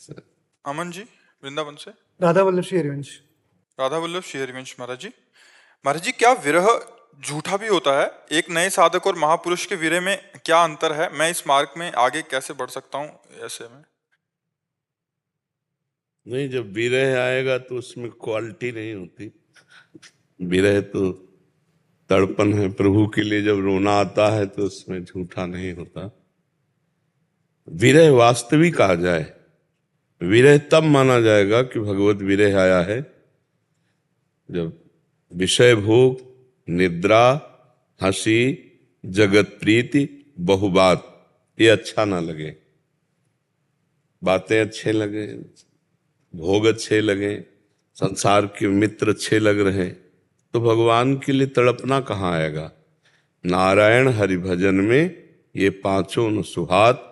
अमन जी वृंदावन से। राधा वल्लभ श्री हरिवंश। राधा वल्लभ श्री हरिवंश। महाराज जी क्या विरह झूठा भी होता है? एक नए साधक और महापुरुष के विरह में क्या अंतर है? मैं इस मार्ग में आगे कैसे बढ़ सकता हूँ ऐसे में? नहीं, जब विरह आएगा तो उसमें क्वालिटी नहीं होती। विरह तो तड़पन है। प्रभु के लिए जब रोना आता है तो उसमें झूठा नहीं होता। विरह वास्तविक आ जाए, विरह तब माना जाएगा कि भगवत विरह आया है जब विषय भोग, निद्रा, हंसी, जगत प्रीति, बहुबात ये अच्छा ना लगे, बातें अच्छे लगे, भोग अच्छे लगे, संसार के मित्र अच्छे लग रहे, तो भगवान के लिए तड़पना कहाँ आएगा? नारायण हरि भजन में ये पांचों न सुहात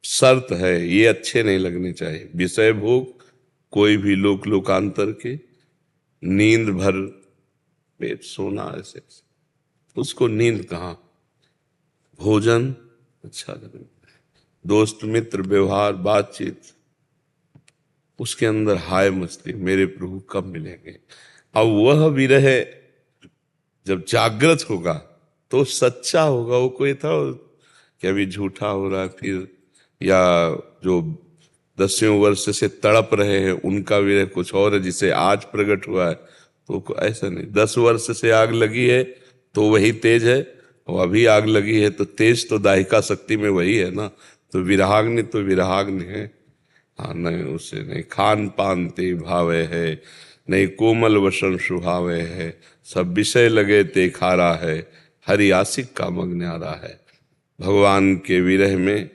शर्त है, ये अच्छे नहीं लगने चाहिए। विषय भोग कोई भी लोक लोकांतर के, नींद भर पेट सोना, ऐसे उसको नींद कहाँ? भोजन अच्छा लगे, दोस्त मित्र व्यवहार बातचीत, उसके अंदर हाय मस्ती, मेरे प्रभु कब मिलेंगे। अब वह विरह जब जागृत होगा तो सच्चा होगा। वो कोई था कि अभी झूठा हो रहा है फिर, या जो दसियों वर्ष से तड़प रहे हैं उनका विरह कुछ और है जिसे आज प्रकट हुआ है, तो ऐसा नहीं। 10 वर्ष से आग लगी है तो वही तेज है, और अभी आग लगी है तो तेज तो दाहिका शक्ति में वही है ना। तो विरहाग्नि तो विरहाग्नि है। हाँ, नहीं उसे नहीं खान पान ते भावे है, नहीं कोमल वसन सुहावे है, सब विषय लगे ते खारा है, हरि आशिक का मग न्यारा है। भगवान के विरह में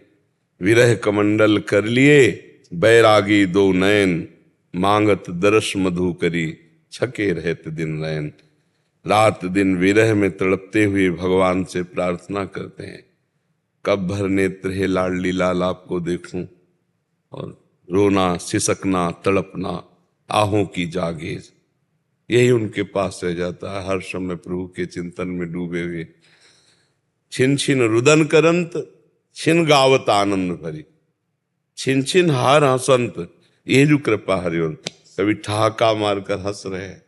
विरह कमंडल कर लिए, बैरागी दो नयन, मांगत दरस मधु करी, छके रहत दिन रैन। रात दिन विरह में तड़पते हुए भगवान से प्रार्थना करते हैं, कब भर नेत्र हे लाडली लाल आपको देखूं, और रोना सिसकना तड़पना आहों की जागीर, यही उनके पास रह जाता है। हर समय प्रभु के चिंतन में डूबे हुए। छिन छिन रुदन करंत, छिन गावत आनंद भरी, छिन छिन हार हंसंत, ये जो कृपा हरिवंत। कभी ठहाका मारकर हंस रहे हैं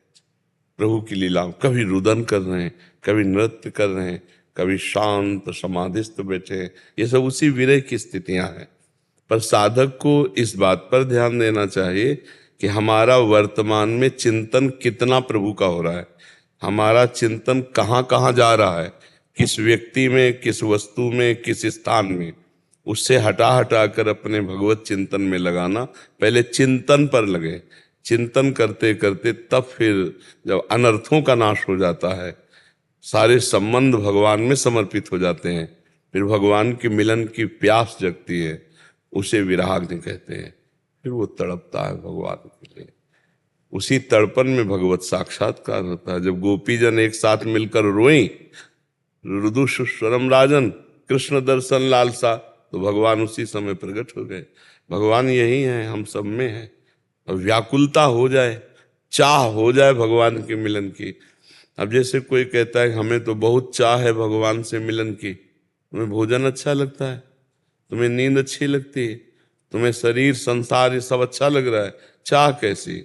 प्रभु की लीला, कभी रुदन कर रहे हैं, कभी नृत्य कर रहे हैं, कभी शांत समाधिस्थ बैठे हैं। ये सब उसी विरह की स्थितियां हैं। पर साधक को इस बात पर ध्यान देना चाहिए कि हमारा वर्तमान में चिंतन कितना प्रभु का हो रहा है, हमारा चिंतन कहाँ कहाँ जा रहा है, किस व्यक्ति में, किस वस्तु में, किस स्थान में। उससे हटा हटा कर अपने भगवत चिंतन में लगाना। पहले चिंतन पर लगे, चिंतन करते करते तब फिर जब अनर्थों का नाश हो जाता है, सारे संबंध भगवान में समर्पित हो जाते हैं, फिर भगवान के मिलन की प्यास जगती है, उसे विराग्नि कहते हैं। फिर वो तड़पता है भगवान के लिए। उसी तड़पन में भगवत साक्षात्कार होता है। जब गोपीजन एक साथ मिलकर रोई, रुदु सुस्वरम राजन, कृष्ण दर्शन लालसा, तो भगवान उसी समय प्रकट हो गए। भगवान यही है, हम सब में है। और व्याकुलता हो जाए, चाह हो जाए भगवान के मिलन की। अब जैसे कोई कहता है हमें तो बहुत चाह है भगवान से मिलन की, तुम्हें भोजन अच्छा लगता है, तुम्हें नींद अच्छी लगती है, तुम्हें शरीर संसार ये सब अच्छा लग रहा है, चाह कैसी?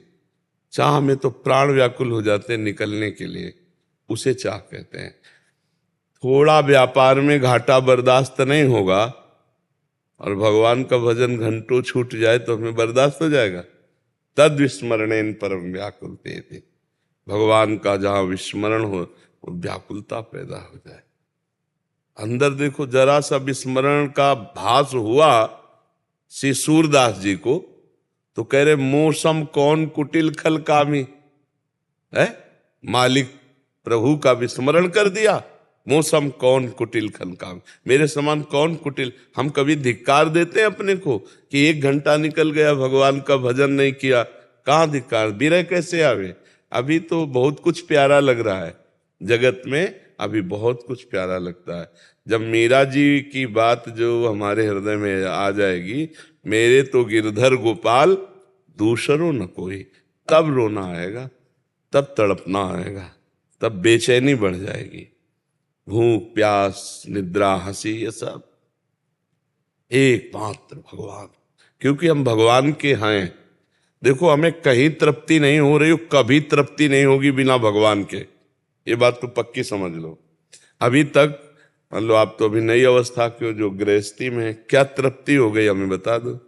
चाह में तो प्राण व्याकुल हो जाते हैं निकलने के लिए, उसे चाह कहते हैं। थोड़ा व्यापार में घाटा बर्दाश्त नहीं होगा और भगवान का भजन घंटों छूट जाए तो हमें बर्दाश्त हो जाएगा? तद विस्मरणेन परम व्याकुलते थे। भगवान का जहां विस्मरण हो वो व्याकुलता पैदा हो जाए। अंदर देखो, जरा सा विस्मरण का भास हुआ श्री सूरदास जी को तो कह रहे मौसम कौन कुटिल खल कामी है। मालिक प्रभु का विस्मरण कर दिया, मौसम कौन कुटिल खल कामी, मेरे समान कौन कुटिल। हम कभी धिक्कार देते हैं अपने को कि 1 घंटा निकल गया भगवान का भजन नहीं किया। कहाँ धिक्कार? विरह कैसे आवे? अभी तो बहुत कुछ प्यारा लग रहा है जगत में, अभी बहुत कुछ प्यारा लगता है। जब मीरा जी की बात जो हमारे हृदय में आ जाएगी, मेरे तो गिरधर गोपाल दूसरों न कोई, तब रोना आएगा, तब तड़पना आएगा, तब बेचैनी बढ़ जाएगी। भूख प्यास निद्रा हंसी ये सब एकमात्र भगवान। क्योंकि हम भगवान के हैं। देखो, हमें कहीं तृप्ति नहीं हो रही, कभी तृप्ति नहीं होगी बिना भगवान के, ये बात तो पक्की समझ लो। अभी तक मान लो आप तो अभी नई अवस्था के हो, जो गृहस्थी में है, क्या तृप्ति हो गई हमें बता दो।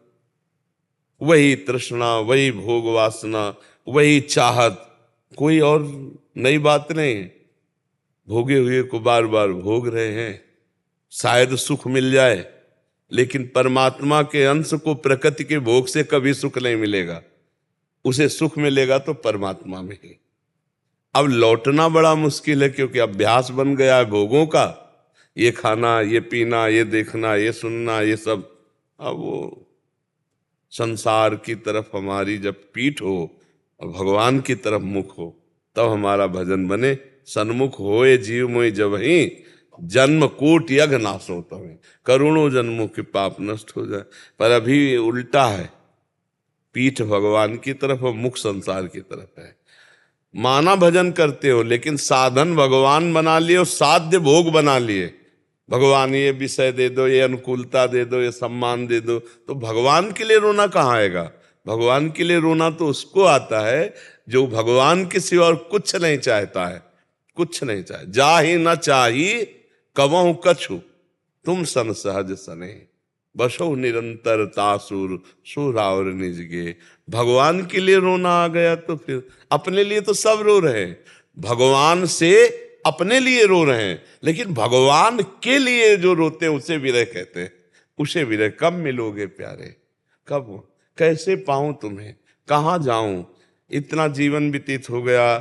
वही तृष्णा, वही भोग वासना, वही चाहत, कोई और नई बात नहीं। भोगे हुए को बार बार भोग रहे हैं, शायद सुख मिल जाए, लेकिन परमात्मा के अंश को प्रकृति के भोग से कभी सुख नहीं मिलेगा। उसे सुख मिलेगा तो परमात्मा में ही। अब लौटना बड़ा मुश्किल है, क्योंकि अभ्यास बन गया है भोगों का, ये खाना, ये पीना, ये देखना, ये सुनना, ये सब। अब वो संसार की तरफ हमारी जब पीठ हो और भगवान की तरफ मुख हो, तब हमारा भजन बने। सन्मुख होए जीव मोहि जबहि, जन्म कोट यज्ञ नाशो तमें, करोड़ों जन्मों के पाप नष्ट हो जाए। पर अभी उल्टा है, पीठ भगवान की तरफ और मुख संसार की तरफ है। माना भजन करते हो, लेकिन साधन भगवान बना लिए और साध्य भोग बना लिए। भगवान ये विषय दे दो, ये अनुकूलता दे दो, ये सम्मान दे दो, तो भगवान के लिए रोना कहाँ आएगा। भगवान के लिए रोना तो उसको आता है जो भगवान के सिवा और कुछ नहीं चाहता है, कुछ नहीं चाहे। जा ही न चाही कवहु कछु, तुम सन सहज सने, बसो निरंतर तासुर सुरावर निजगे। भगवान के लिए रोना आ गया तो फिर अपने लिए तो सब रो रहे हैं, भगवान से अपने लिए रो रहे हैं, लेकिन भगवान के लिए जो रोते हैं उसे विरह कहते हैं। उसे विरह। कब मिलोगे प्यारे, कब, कैसे पाऊं तुम्हें, कहाँ जाऊं। इतना जीवन व्यतीत हो गया,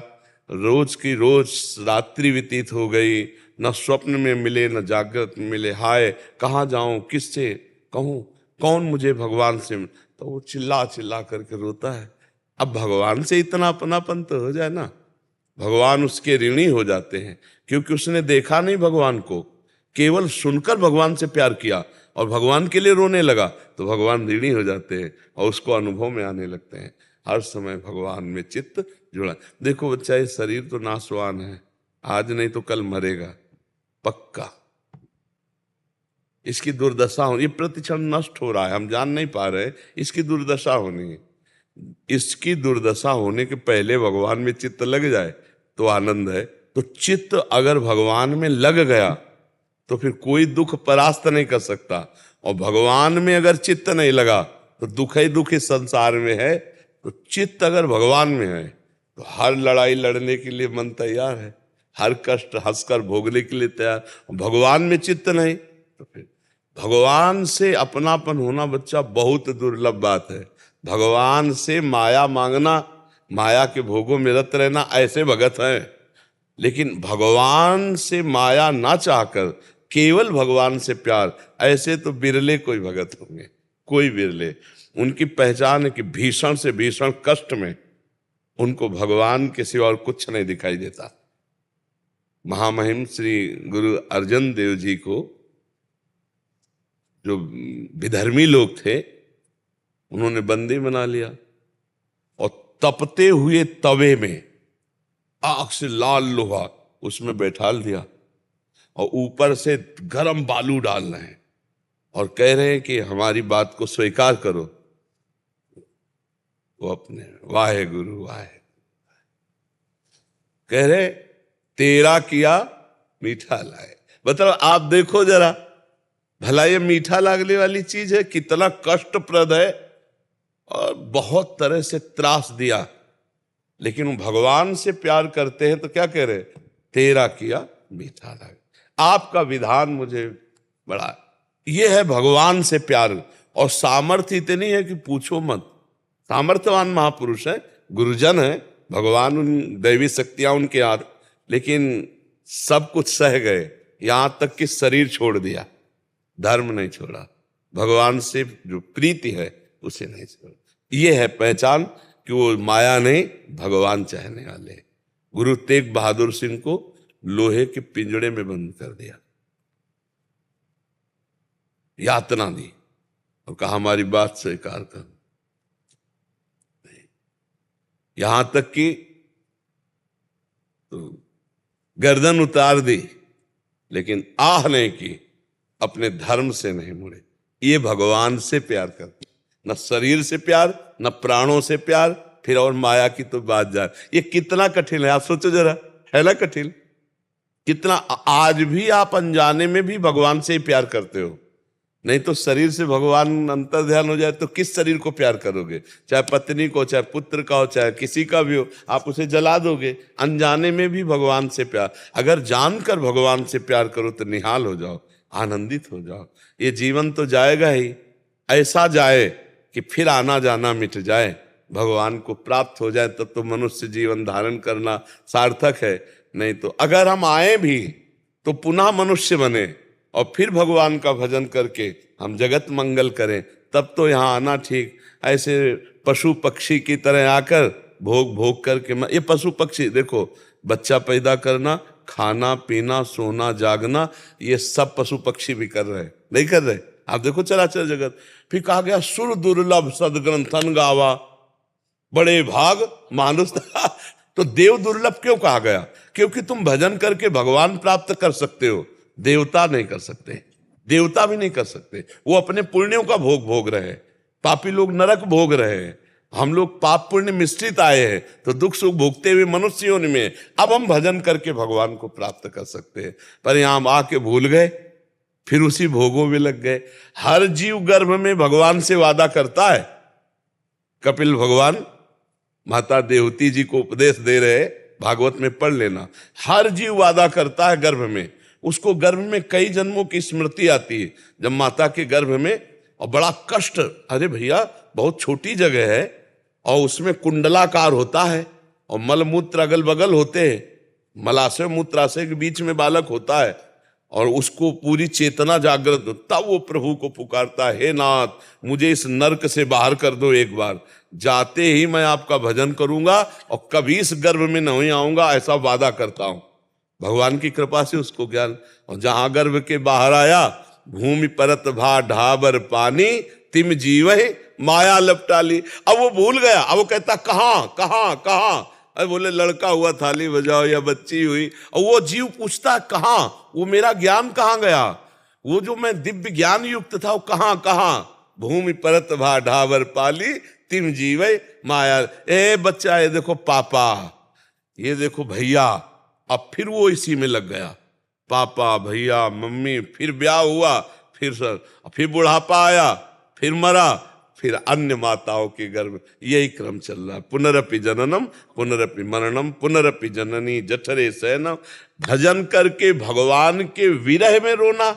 रोज की रोज रात्रि व्यतीत हो गई, न स्वप्न में मिले न जागृत में मिले। हाय कहाँ जाऊं, किससे कहूं, कौन मुझे भगवान से। तो वो चिल्ला चिल्ला करके रोता है। अब भगवान से इतना अपनापन तो हो जाए ना, भगवान उसके ऋणी हो जाते हैं, क्योंकि उसने देखा नहीं भगवान को, केवल सुनकर भगवान से प्यार किया और भगवान के लिए रोने लगा, तो भगवान ऋणी हो जाते हैं और उसको अनुभव में आने लगते हैं। हर समय भगवान में चित्त जुड़ा। देखो बच्चा, ये शरीर तो नाशवान है, आज नहीं तो कल मरेगा पक्का। इसकी दुर्दशा हो, ये प्रतिक्षण नष्ट हो रहा है, हम जान नहीं पा रहे, इसकी दुर्दशा होनी है। इसकी दुर्दशा होने के पहले भगवान में चित्त लग जाए तो आनंद है। तो चित्त अगर भगवान में लग गया तो फिर कोई दुख परास्त नहीं कर सकता, और भगवान में अगर चित्त नहीं लगा तो दुख ही दुख इस संसार में है। तो चित्त अगर भगवान में है तो हर लड़ाई लड़ने के लिए मन तैयार है, हर कष्ट हंसकर भोगने के लिए तैयार। भगवान में चित्त नहीं तो फिर भगवान से अपनापन होना बच्चा बहुत दुर्लभ बात है। भगवान से माया मांगना, माया के भोगों में रत रहना, ऐसे भगत हैं। लेकिन भगवान से माया ना चाहकर केवल भगवान से प्यार, ऐसे तो बिरले कोई भगत होंगे, कोई बिरले। उनकी पहचान है कि भीषण से भीषण कष्ट में उनको भगवान के सिवा और कुछ नहीं दिखाई देता। महामहिम श्री गुरु अर्जन देव जी को जो विधर्मी लोग थे उन्होंने बंदी बना लिया और तपते हुए तवे में आग से लाल लोहा उसमें बैठा दिया और ऊपर से गरम बालू डाल रहे हैं और कह रहे हैं कि हमारी बात को स्वीकार करो। वो अपने वाहे गुरु वाहे कह रहे, तेरा किया मीठा लाए। मतलब आप देखो जरा, भला ये मीठा लागने वाली चीज है, कितना कष्टप्रद है और बहुत तरह से त्रास दिया। लेकिन वो भगवान से प्यार करते हैं तो क्या कह रहे, तेरा किया मीठा लागे। आपका विधान मुझे बड़ा, ये है भगवान से प्यार। और सामर्थ्य इतनी है कि पूछो मत। सामर्थ्यवान महापुरुष है, गुरुजन है, भगवान उन दैवी शक्तियां उनके हाथ, लेकिन सब कुछ सह गए, यहां तक कि शरीर छोड़ दिया, धर्म नहीं छोड़ा, भगवान से जो प्रीति है उसे नहीं छोड़ा। ये है पहचान कि वो माया नहीं, भगवान चाहने वाले। गुरु तेग बहादुर सिंह को लोहे के पिंजड़े में बंद कर दिया, यातना दी और कहा हमारी बात स्वीकार कर। यहां तक कि तो गर्दन उतार दी, लेकिन आह नहीं की, अपने धर्म से नहीं मुड़े। ये भगवान से प्यार करते। न शरीर से प्यार, न प्राणों से प्यार, फिर और माया की तो बात जाए। ये कितना कठिन है, आप सोचो जरा, है ना कठिन कितना। आज भी आप अनजाने में भी भगवान से ही प्यार करते हो, नहीं तो शरीर से भगवान अंतर ध्यान हो जाए तो किस शरीर को प्यार करोगे? चाहे पत्नी को, चाहे पुत्र का हो, चाहे किसी का भी हो, आप उसे जला दोगे। अनजाने में भी भगवान से प्यार, अगर जानकर भगवान से प्यार करो तो निहाल हो जाओ, आनंदित हो जाओ। ये जीवन तो जाएगा ही, ऐसा जाए कि फिर आना जाना मिट जाए, भगवान को प्राप्त हो जाए, तब तो मनुष्य जीवन धारण करना सार्थक है। नहीं तो अगर हम आए भी तो पुनः मनुष्य बने और फिर भगवान का भजन करके हम जगत मंगल करें, तब तो यहाँ आना ठीक। ऐसे पशु पक्षी की तरह आकर भोग भोग करके, ये पशु पक्षी देखो, बच्चा पैदा करना, खाना पीना सोना जागना, ये सब पशु पक्षी भी कर रहे हैं, नहीं कर रहे? आप देखो चराचर जगत। फिर कहा गया सुर दुर्लभ सदग्रंथन गावा, बड़े भाग मानुष तो देव दुर्लभ क्यों कहा गया? क्योंकि तुम भजन करके भगवान प्राप्त कर सकते हो, देवता नहीं कर सकते, देवता भी नहीं कर सकते। वो अपने पुण्यों का भोग भोग रहे हैं, पापी लोग नरक भोग रहे हैं, हम लोग पाप पुण्य मिश्रित आए हैं तो दुख सुख भोगते हुए मनुष्य योनि में। अब हम भजन करके भगवान को प्राप्त कर सकते हैं, पर यहां आके भूल गए, फिर उसी भोगों में लग गए। हर जीव गर्भ में भगवान से वादा करता है। कपिल भगवान माता देवती जी को उपदेश दे रहे, भागवत में पढ़ लेना। हर जीव वादा करता है गर्भ में, उसको गर्भ में कई जन्मों की स्मृति आती है, जब माता के गर्भ में, और बड़ा कष्ट। अरे भैया बहुत छोटी जगह है और उसमें कुंडलाकार होता है और मलमूत्र अगल बगल होते हैं, मलाशय मूत्राशय के बीच में बालक होता है और उसको पूरी चेतना जागृत, तब वो प्रभु को पुकारता है, हे नाथ मुझे इस नरक से बाहर कर दो एक बार, जाते ही मैं आपका भजन करूंगा और कभी इस गर्भ में नहीं आऊंगा, ऐसा वादा करता हूं। भगवान की कृपा से उसको ज्ञान, और जहां गर्भ के बाहर आया, भूमि परत भा ढाबर पानी, तिम जीव माया लपटा ली। अब वो भूल गया, अब वो कहता कहां कहां कहां, अरे बोले लड़का हुआ थाली बजाओ या बच्ची हुई, और वो जीव पूछता कहां, वो मेरा ज्ञान कहां गया, वो जो मैं दिव्य ज्ञान युक्त था वो कहां कहां। भूमि परत भा ढाबर पाली, तिम जीव माया। ए बच्चा, ये देखो पापा, ये देखो भैया। अब फिर वो इसी में लग गया, पापा भैया मम्मी, फिर ब्याह हुआ, फिर बुढ़ापा आया, फिर मरा, फिर अन्य माताओं के गर्भ, यही क्रम चल रहा है। पुनरपि जननम पुनरपि मरणम पुनरपि जननी जठरे शयनम। भजन करके भगवान के विरह में रोना,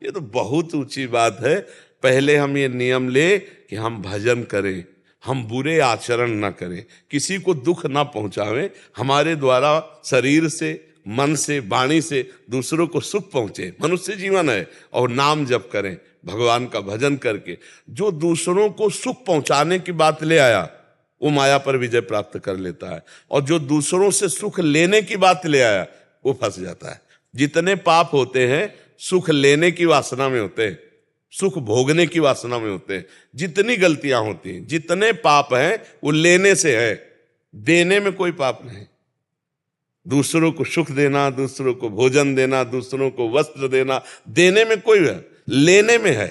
ये तो बहुत ऊंची बात है। पहले हम ये नियम ले कि हम भजन करें, हम बुरे आचरण ना करें, किसी को दुख ना पहुंचावें, हमारे द्वारा शरीर से मन से वाणी से दूसरों को सुख पहुंचे, मनुष्य जीवन है। और नाम जप करें, भगवान का भजन करके। जो दूसरों को सुख पहुंचाने की बात ले आया वो माया पर विजय प्राप्त कर लेता है, और जो दूसरों से सुख लेने की बात ले आया वो फंस जाता है। जितने पाप होते हैं सुख लेने की वासना में होते हैं, सुख भोगने की वासना में होते हैं। जितनी गलतियां होती हैं, जितने पाप हैं वो लेने से है, देने में कोई पाप नहीं। दूसरों को सुख देना, दूसरों को भोजन देना, दूसरों को वस्त्र देना, देने में कोई है, लेने में है।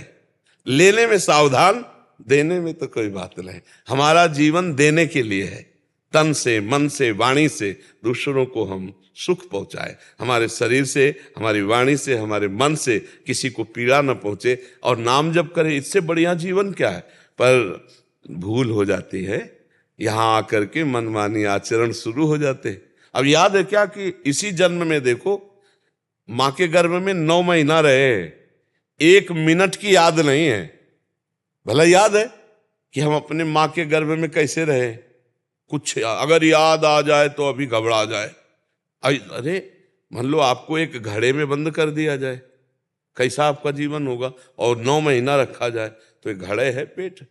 लेने में सावधान, देने में तो कोई बात नहीं। हमारा जीवन देने के लिए है, तन से मन से वाणी से दूसरों को हम सुख पहुंचाए, हमारे शरीर से, हमारी वाणी से, हमारे मन से किसी को पीड़ा न पहुंचे, और नाम जप करें। इससे बढ़िया जीवन क्या है? पर भूल हो जाती है, यहां आकर के मनमानी आचरण शुरू हो जाते हैं। अब याद है क्या कि इसी जन्म में देखो, मां के गर्भ में 9 महीना रहे, 1 मिनट की याद नहीं है। भला याद है कि हम अपने मां के गर्भ में कैसे रहे? कुछ अगर याद आ जाए तो अभी घबरा जाए। अरे मान लो आपको एक घड़े में बंद कर दिया जाए, कैसा आपका जीवन होगा? और 9 महीना रखा जाए तो एक घड़े है पेट,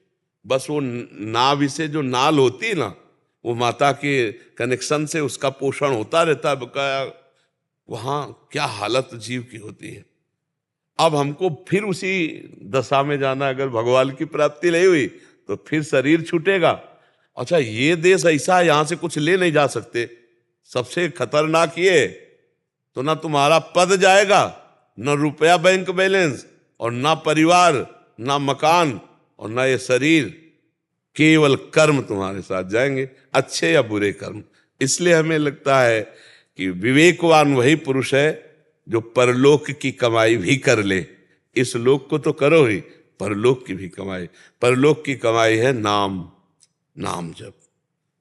बस वो नाभि से जो नाल होती है ना, वो माता के कनेक्शन से उसका पोषण होता रहता है बकाया। वहां क्या हालत जीव की होती है। अब हमको फिर उसी दशा में जाना, अगर भगवान की प्राप्ति नहीं हुई तो फिर शरीर छूटेगा। अच्छा, ये देश ऐसा है, यहां से कुछ ले नहीं जा सकते। सबसे खतरनाक ये, तो ना तुम्हारा पद जाएगा, न रुपया बैंक बैलेंस, और ना परिवार, ना मकान, और ना ये शरीर। केवल कर्म तुम्हारे साथ जाएंगे, अच्छे या बुरे कर्म। इसलिए हमें लगता है कि विवेकवान वही पुरुष है जो परलोक की कमाई भी कर ले। इस लोक को तो करो ही, परलोक की भी कमाई। परलोक की कमाई है नाम, नाम जप,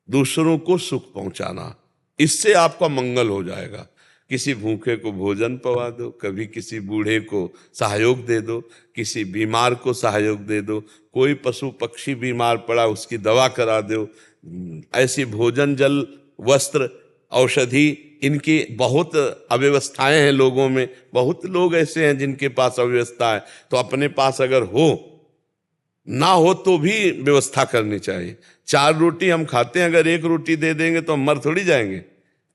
दूसरों को सुख पहुंचाना। इससे आपका मंगल हो जाएगा। किसी भूखे को भोजन पवा दो, कभी किसी बूढ़े को सहयोग दे दो, किसी बीमार को सहयोग दे दो, कोई पशु पक्षी बीमार पड़ा उसकी दवा करा दो। ऐसी भोजन, जल, वस्त्र, औषधि, इनकी बहुत अव्यवस्थाएं हैं लोगों में। बहुत लोग ऐसे हैं जिनके पास अव्यवस्था है, तो अपने पास अगर हो, ना हो तो भी व्यवस्था करनी चाहिए। 4 रोटी हम खाते हैं, अगर 1 रोटी दे देंगे तो हम मर थोड़ी जाएंगे।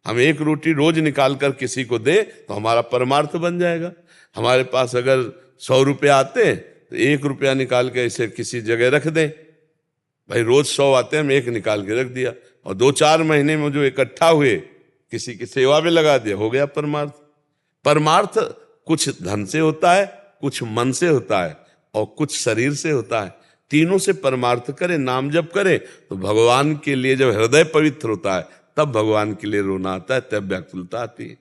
हम 1 रोटी रोज निकाल कर किसी को दे तो हमारा परमार्थ बन जाएगा। हमारे पास अगर 100 रुपये आते हैं तो 1 रुपया निकाल के ऐसे किसी जगह रख दें। भाई रोज 100 आते हैं, हम 1 निकाल के रख दिया, और 2-4 महीने में जो इकट्ठा हुए किसी की सेवा में लगा दिया, हो गया परमार्थ। परमार्थ कुछ धन से होता है, कुछ मन से होता है, और कुछ शरीर से होता है। तीनों से परमार्थ करे, नाम जप करे, तो भगवान के लिए जब हृदय पवित्र होता है तब भगवान के लिए रोना आता है, तब व्याकुलता आती है।